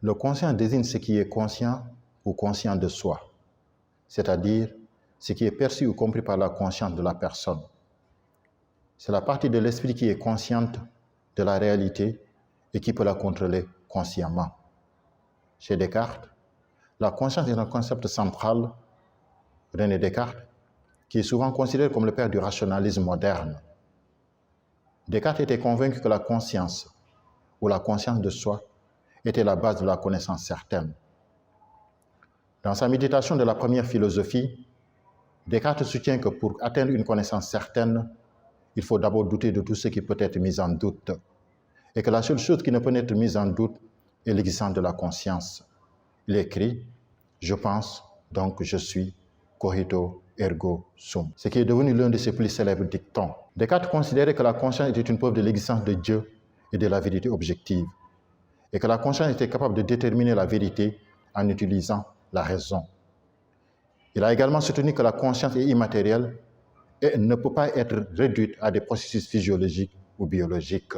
Le conscient désigne ce qui est conscient ou conscient de soi, c'est-à-dire ce qui est perçu ou compris par la conscience de la personne. C'est la partie de l'esprit qui est consciente de la réalité et qui peut la contrôler consciemment. Chez Descartes, la conscience est un concept central, René Descartes, qui est souvent considéré comme le père du rationalisme moderne. Descartes était convaincu que la conscience, ou la conscience de soi, était la base de la connaissance certaine. Dans sa méditation de la première philosophie, Descartes soutient que pour atteindre une connaissance certaine, il faut d'abord douter de tout ce qui peut être mis en doute, et que la seule chose qui ne peut être mise en doute est l'existence de la conscience. Il écrit « Je pense, donc je suis, cogito ergo sum », ce qui est devenu l'un de ses plus célèbres dictons. Descartes considérait que la conscience était une preuve de l'existence de Dieu et de la vérité objective, et que la conscience était capable de déterminer la vérité en utilisant la raison. Il a également soutenu que la conscience est immatérielle et ne peut pas être réduite à des processus physiologiques ou biologiques.